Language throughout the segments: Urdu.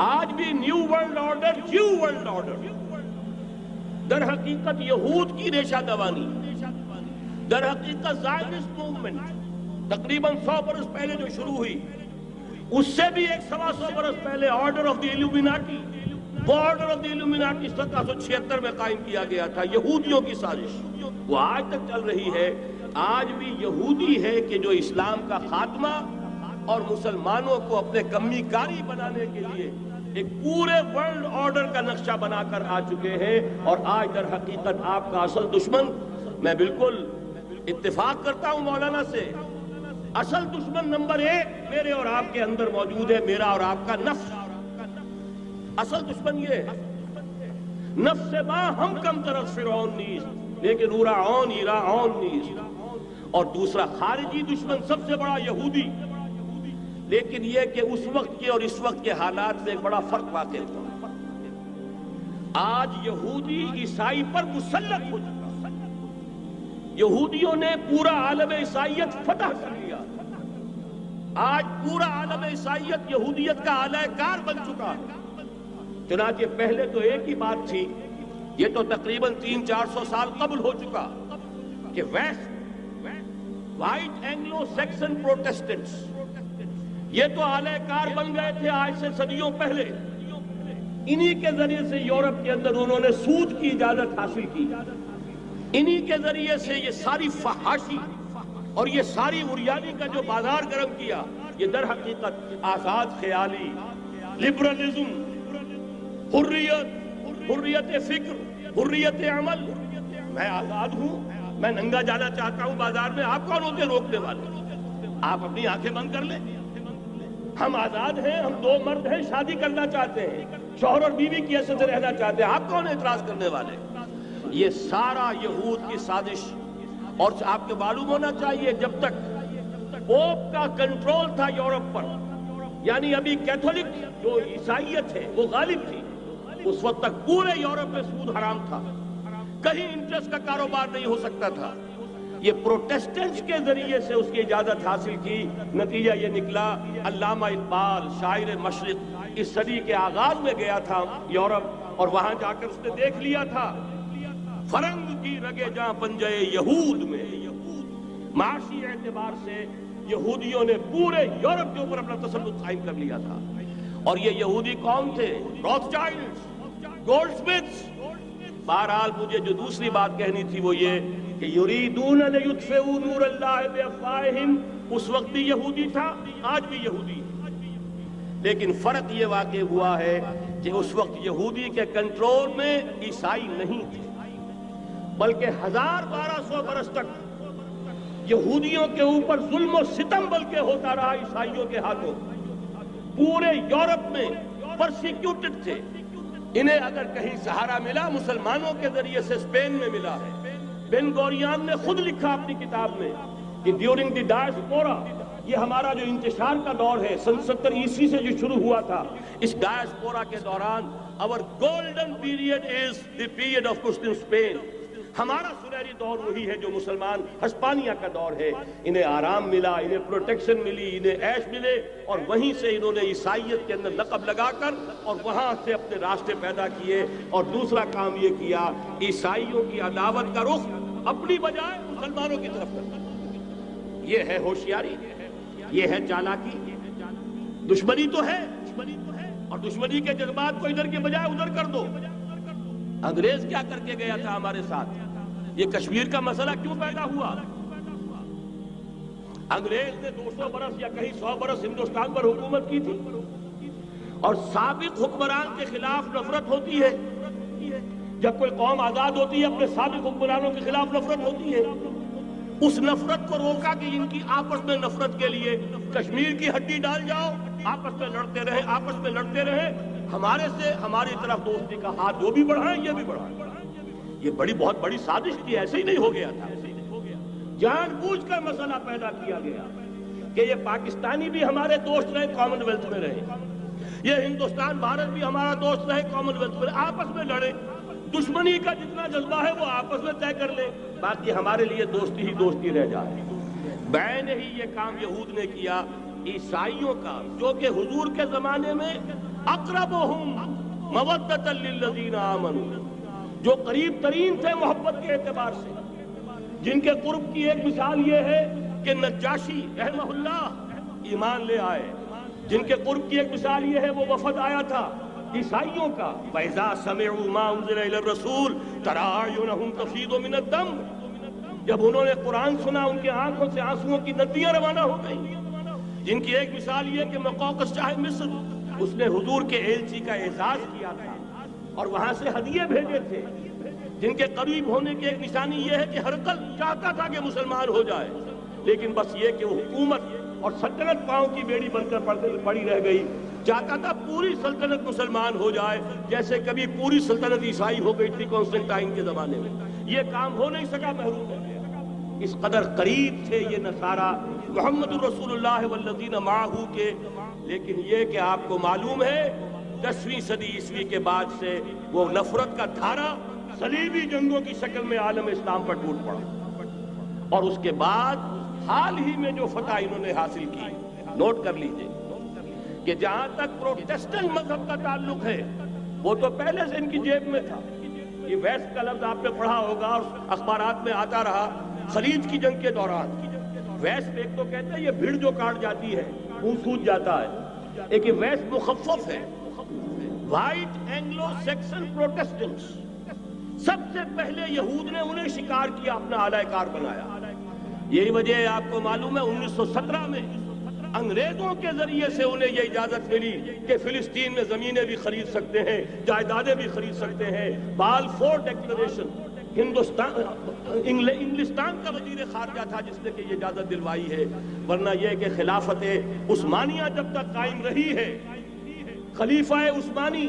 آج بھی new world order, new world order در حقیقت یہود کی ریشہ دوانی، در حقیقت زائنسٹ موومنٹ تقریباً 100 برس پہلے جو شروع ہوئی، اس سے بھی 100 برس پہلے آرڈر آف دی ایلومیناٹی، وہ آرڈر آف دی ایلومیناٹی 1776 میں قائم کیا گیا تھا، یہودیوں کی سازش، وہ آج تک چل رہی ہے۔ آج بھی یہودی ہے کہ جو اسلام کا خاتمہ اور مسلمانوں کو اپنے کمی کاری بنانے کے لیے ایک پورے ورلڈ آرڈر کا نقشہ بنا کر آ چکے ہیں، اور آج در حقیقت آپ کا اصل دشمن، میں بالکل اتفاق کرتا ہوں مولانا سے، اصل دشمن نمبر 1 میرے اور آپ کے اندر موجود ہے، میرا اور آپ کا نفس۔ اصل دشمن یہ ہے، نفس ما ہم کم طرف فرعون نیز لیکن اورعون ایراعون نیز، اور دوسرا خارجی دشمن سب سے بڑا یہودی، لیکن یہ کہ اس وقت کے اور اس وقت کے حالات میں ایک بڑا فرق واقع ہوا۔ آج یہودی عیسائی پر مسلط ہو چکا، یہودیوں نے پورا عالم عیسائیت فتح کر لیا، آج پورا عالم عیسائیت یہودیت کا اعلی کار بن چکا ہے۔ چنانچہ پہلے تو ایک ہی بات تھی، یہ تو تقریباً 300-400 سال قبل ہو چکا، کہ west white Anglo Saxon Protestants یہ تو اعلی کار بن گئے تھے آج سے صدیوں پہلے، انہی کے ذریعے سے یورپ کے اندر انہوں نے سود کی اجازت حاصل کی، انہی کے ذریعے سے یہ ساری فحاشی اور یہ ساری عریانی کا جو بازار گرم کیا، یہ در حقیقت آزاد خیالی، لبرلزم، حریت فکر، حریت عمل، میں آزاد ہوں، میں ننگا جانا چاہتا ہوں بازار میں، آپ کون ہوتے روکنے والے؟ آپ اپنی آنکھیں بند کر لیں، ہم آزاد ہیں، ہم 2 مرد ہیں، شادی کرنا چاہتے ہیں، شوہر اور بیوی کی حیثیت سے رہنا چاہتے ہیں، آپ کون اعتراض کرنے والے؟ یہ سارا یہود کی سازش، اور آپ کو معلوم ہونا چاہیے جب تک پوپ کا کنٹرول تھا یورپ پر، یعنی ابھی کیتھولک جو عیسائیت ہے وہ غالب تھی، اس وقت تک پورے یورپ میں سود حرام تھا، کہیں انٹرسٹ کا کاروبار نہیں ہو سکتا تھا۔ یہ پروٹیسٹنٹس کے ذریعے سے اس کی اجازت حاصل کی، نتیجہ یہ نکلا، علامہ اقبال شاعر مشرق اس صدی کے آغاز میں گیا تھا یورپ، اور وہاں جا کر اس نے دیکھ لیا تھا فرنگ کی رگے جہاں پنجے یہود میں، معاشی اعتبار سے یہودیوں نے پورے یورپ کے اوپر اپنا تسلط قائم کر لیا تھا، اور یہ یہودی کون تھے؟ Rothschilds, Goldsmiths. بہرحال مجھے جو دوسری بات کہنی تھی وہ یہ کہ یریدون لیطفئوا نور اللہ بافواہہم، اس وقت بھی یہودی تھا، آج بھی یہودی، لیکن فرق یہ واقع ہوا ہے کہ اس وقت یہودی کے کنٹرول میں عیسائی نہیں تھے، بلکہ 1200 برس تک یہودیوں کے اوپر ظلم و ستم بلکہ ہوتا رہا عیسائیوں کے ہاتھوں، پورے یورپ میں پرسیکیوٹڈ تھے۔ انہیں اگر کہیں سہارا ملا مسلمانوں کے ذریعے سے اسپین میں ملا ہے۔ بن گوریان نے خود لکھا اپنی کتاب میں کہ ڈیورنگ دی ڈائسپورا، یہ ہمارا جو انتشار کا دور ہے 70 عیسوی سے جو شروع ہوا تھا، اس ڈائسپورا کے دوران our golden period is the period of Muslim Spain، ہمارا سنہری دور وہی ہے جو مسلمان ہسپانیہ کا دور ہے۔ انہیں آرام ملا، انہیں پروٹیکشن ملی، انہیں عیش ملے، اور وہیں سے انہوں نے عیسائیت کے اندر لقب لگا کر اور وہاں سے اپنے راستے پیدا کیے، اور دوسرا کام یہ کیا عیسائیوں کی عداوت کا رخ اپنی بجائے مسلمانوں کی طرف کرنا۔ یہ ہے ہوشیاری، یہ ہے چالاکی، دشمنی تو ہے، اور دشمنی کے جذبات کو ادھر کے بجائے ادھر کر دو۔ انگریز کیا کر کے گیا تھا ہمارے ساتھ؟ یہ کشمیر کا مسئلہ کیوں پیدا ہوا؟ انگریز نے 200 برس یا کہیں 100 برس ہندوستان پر حکومت کی تھی، اور سابق حکمران کے خلاف نفرت ہوتی ہے، جب کوئی قوم آزاد ہوتی ہے اپنے سابق حکمرانوں کے خلاف نفرت ہوتی ہے۔ اس نفرت کو روکا کہ ان کی آپس میں نفرت کے لیے کشمیر کی ہڈی ڈال جاؤ، آپس میں لڑتے رہے، آپس میں لڑتے رہے، ہمارے سے ہماری طرف دوستی کا ہاتھ وہ بھی بڑھائیں یہ بھی بڑھائیں۔ یہ بہت بڑی سازش تھی، ایسے ہی نہیں ہو گیا تھا، جان بوجھ کر مسئلہ پیدا کیا گیا کہ یہ پاکستانی بھی ہمارے دوست رہے، کامن ویلتھ میں رہے، یہ ہندوستان بھارت بھی ہمارا دوست رہے، کامن ویلتھ میں، آپس میں لڑے، دشمنی کا جتنا جذبہ ہے وہ آپس میں طے کر لیں، باقی ہمارے لیے دوستی ہی دوستی رہ جائے۔ بعین ہی یہ کام یہود نے کیا عیسائیوں کا، جو کہ حضور کے زمانے میں اقربہم مودۃ للذین آمنوا، جو قریب ترین تھے محبت کے اعتبار سے، جن کے قرب کی ایک مثال یہ ہے کہ نجاشی رحمہ اللہ ایمان لے آئے، جن کے قرب کی ایک مثال یہ ہے وہ وفد آیا تھا عیسائیوں کا، وَإِذَا سَمِعُوا مَا أُنزِلَ إِلَى الرَّسُولِ تَرَىٰ أَعْيُنَهُمْ تَفِيضُ مِنَ الدَّمْعِ، جب انہوں نے قرآن سنا ان کے آنکھوں سے آنسوؤں کی ندیاں روانہ ہو گئیں، جن کی ایک مثال یہ کہ مقوقس شاہ مصر، اس نے حضور کے ایلچی کا اعزاز کیا تھا اور وہاں سے ہدیے بھیجے تھے، جن کے قریب ہونے کی ایک نشانی یہ ہے کہ ہرقل چاہتا تھا کہ مسلمان ہو جائے، لیکن بس یہ کہ وہ حکومت اور سلطنت پاؤں کی بیڑی بن کر پڑی رہ گئی، چاہتا تھا پوری سلطنت مسلمان ہو جائے، جیسے کبھی پوری سلطنت عیسائی ہو گئی تھی کانسٹنٹائن کے زمانے میں، یہ کام ہو نہیں سکا، محروم ہو گیا۔ اس قدر قریب تھے یہ نصارہ محمد الرسول اللہ والذین معہ کے، لیکن یہ کہ آپ کو معلوم ہے 10ویں صدی عیسوی کے بعد سے وہ نفرت کا دھارا صلیبی جنگوں کی شکل میں عالم اسلام پر ٹوٹ پڑا، اور اس کے بعد حال ہی میں جو فتح انہوں نے حاصل کی، نوٹ کر لیجئے کہ جہاں تک پروٹیسٹنٹ مذہب کا تعلق ہے وہ تو پہلے سے ان کی جیب میں تھا، یہ ویسٹ کا لفظ آپ نے پڑھا ہوگا اور اخبارات میں آتا رہا خلیج کی جنگ کے دوران، ویسٹ ایک تو کہتا ہے یہ بھیڑ جو کاٹ جاتی ہے وہ سوج جاتا ہے، ایک ویسٹ مخفف ہے، وائٹ اینگلو سیکسن پروٹیسٹنٹس، سب سے پہلے یہود نے انہیں شکار کیا، اپنا اعلی کار بنایا، یہی وجہ ہے آپ کو معلوم ہے 1917 میں انگریزوں کے ذریعے سے انہیں یہ اجازت ملی کہ فلسطین میں زمینیں بھی خرید سکتے ہیں، جائیدادیں بھی خرید سکتے ہیں، بالفور ڈیکلریشن، انگلستان کا وزیر خارجہ تھا جس نے کہ یہ اجازت دلوائی ہے، ورنہ یہ کہ خلافت عثمانیہ جب تک قائم رہی ہے، خلیفہ عثمانی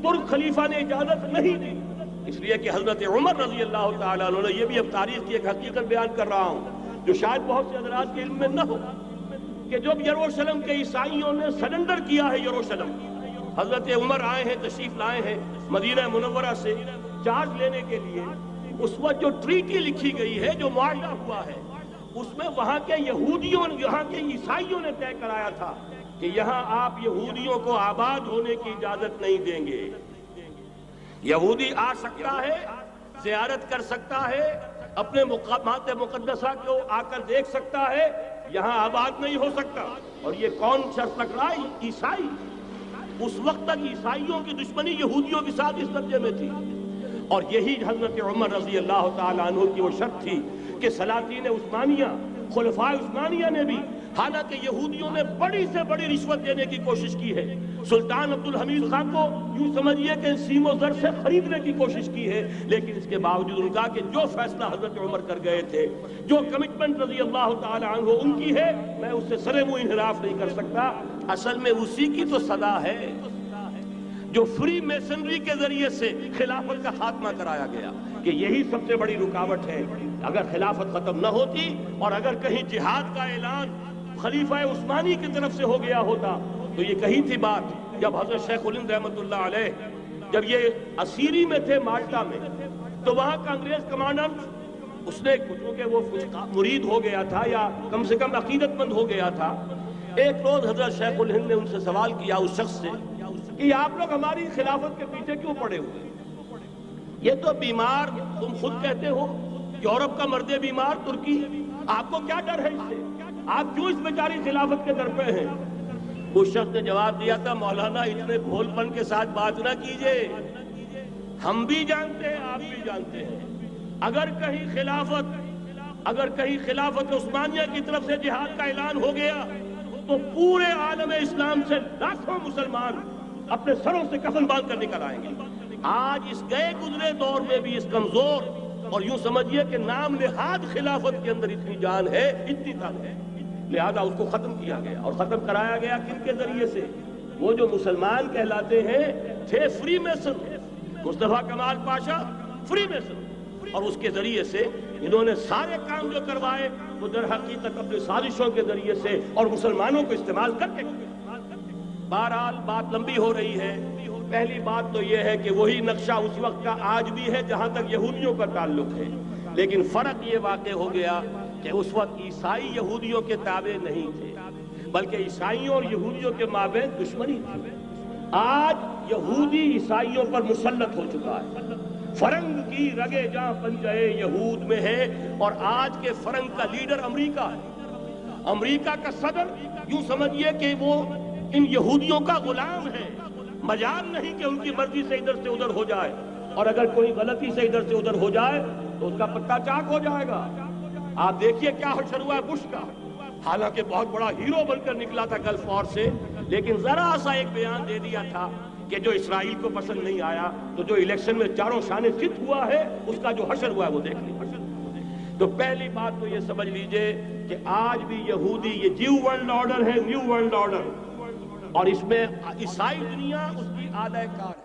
ترک خلیفہ نے اجازت نہیں دی، اس لیے کہ حضرت عمر رضی اللہ تعالیٰ عنہ نے، یہ بھی اب تاریخ کی ایک حقیقت بیان کر رہا ہوں جو شاید بہت سے حضرات کے علم میں نہ ہو، کہ جب یروشلم کے عیسائیوں نے سرنڈر کیا ہے، یروشلم حضرت عمر آئے ہیں، تشریف لائے ہیں مدینہ منورہ سے چارج لینے کے لیے، اس وقت جو ٹریٹی لکھی گئی ہے، جو معاہدہ ہوا ہے، اس میں وہاں کے یہودیوں، یہاں کے عیسائیوں نے طے کرایا تھا کہ یہاں آپ یہودیوں کو آباد ہونے کی اجازت نہیں دیں گے، یہودی آ سکتا ہے، زیارت کر سکتا ہے، اپنے مقامات مقدسہ کو آ کر دیکھ سکتا ہے، یہاں آباد نہیں ہو سکتا، اور یہ کون شرط رکھ رہا ہے؟ عیسائی، اس وقت تک عیسائیوں کی دشمنی یہودیوں کے ساتھ اس درجے میں تھی، اور یہی حضرت عمر رضی اللہ تعالیٰ عنہ کی وہ شرط تھی کہ سلاطین عثمانیہ، خلفاء عثمانیہ نے بھی، حالانکہ یہودیوں نے بڑی سے بڑی رشوت دینے کی کوشش کی ہے، سلطان عبدالحمید خان کو یوں سمجھیے کہ سیم و زر سے خریدنے کی کوشش کی ہے، لیکن اس کے باوجود ان کا کہ جو فیصلہ حضرت عمر کر گئے تھے، جو کمٹمنٹ رضی اللہ تعالی عنہ ان کی ہے، میں اس سے سرے منہ انحراف نہیں کر سکتا، اصل میں اسی کی تو صدا ہے جو فری میسنری کے ذریعے سے خلافت کا خاتمہ کرایا گیا، کہ یہی سب سے بڑی رکاوٹ ہے، اگر خلافت ختم نہ ہوتی اور اگر کہیں جہاد کا اعلان خلیفہ عثمانی کی طرف سے ہو گیا ہوتا تو یہ کہی تھی بات، جب حضرت شیخ الہند رحمۃ اللہ علیہ جب یہ اسیری میں تھے مالٹا میں، تو وہاں کا انگریز کمانڈنٹ، اس نے کیونکہ وہ مرید ہو گیا تھا یا کم سے کم عقیدت مند ہو گیا تھا، ایک روز حضرت شیخ الہند نے ان سے سوال کیا اس شخص سے کہ آپ لوگ ہماری خلافت کے پیچھے کیوں پڑے ہوئے؟ یہ تو بیمار، تم خود کہتے ہو یورپ کا مرد بیمار ترکی، آپ کو کیا ڈر ہے اس سے؟ آپ کیوں اس بیچاری خلافت کے در پہ ہیں؟ اس شخص نے جواب دیا تھا، مولانا اتنے بھول پن کے ساتھ بات نہ کیجئے، ہم بھی جانتے ہیں، آپ بھی جانتے ہیں، اگر کہیں خلافت عثمانیہ کی طرف سے جہاد کا اعلان ہو گیا تو پورے عالم اسلام سے لاکھوں مسلمان اپنے سروں سے کفن باندھ کر نکل آئیں گے۔ آج اس گئے گزرے دور میں بھی اس کمزور اور یوں سمجھیے کہ نام نہاد خلافت کے اندر اتنی جان ہے، اتنی طاقت ہے، لہذا اس کو ختم کیا گیا، اور ختم کرایا گیا کن کے ذریعے سے؟ وہ جو مسلمان کہلاتے ہیں تھے فری میسن، مصطفیٰ کمال پاشا فری میسن، اور اس کے ذریعے سے انہوں نے سارے کام جو کروائے وہ در حقیقت اپنی سازشوں کے ذریعے سے اور مسلمانوں کو استعمال کر کے۔ بہرحال بات لمبی ہو رہی ہے، پہلی بات تو یہ ہے کہ وہی نقشہ اس وقت کا آج بھی ہے جہاں تک یہودیوں کا تعلق ہے، لیکن فرق یہ واقع ہو گیا کہ اس وقت عیسائی یہودیوں کے تابع نہیں تھے، بلکہ عیسائیوں اور یہودیوں کے مابین دشمنی تھی، آج یہودی عیسائیوں پر مسلط ہو چکا ہے. فرنگ کی رگے جہاں پنجے یہود میں ہے، اور آج کے فرنگ کا لیڈر امریکہ ہے. امریکہ کا صدر یوں سمجھیے کہ وہ ان یہودیوں کا غلام ہے. مجال نہیں کہ ان کی مرضی سے ادھر سے ادھر ہو جائے، اور اگر کوئی غلطی سے ادھر سے ادھر ہو جائے تو اس کا پتہ چاک ہو جائے گا. آپ دیکھیے کیا حشر ہوا ہے بش کا. حالانکہ بہت بڑا ہیرو بن کر نکلا تھا گلف وار سے، لیکن ذرا سا ایک بیان دے دیا تھا کہ جو اسرائیل کو پسند نہیں آیا، تو جو الیکشن میں چاروں شانے چت ہوا ہے اس کا جو حشر ہوا ہے وہ دیکھ لیجیے. تو پہلی بات تو یہ سمجھ لیجئے کہ آج بھی یہودی، یہ نیو ورلڈ آرڈر ہے، نیو ورلڈ آرڈر، اور اس میں عیسائی دنیا اس کی آلہ کار ہے.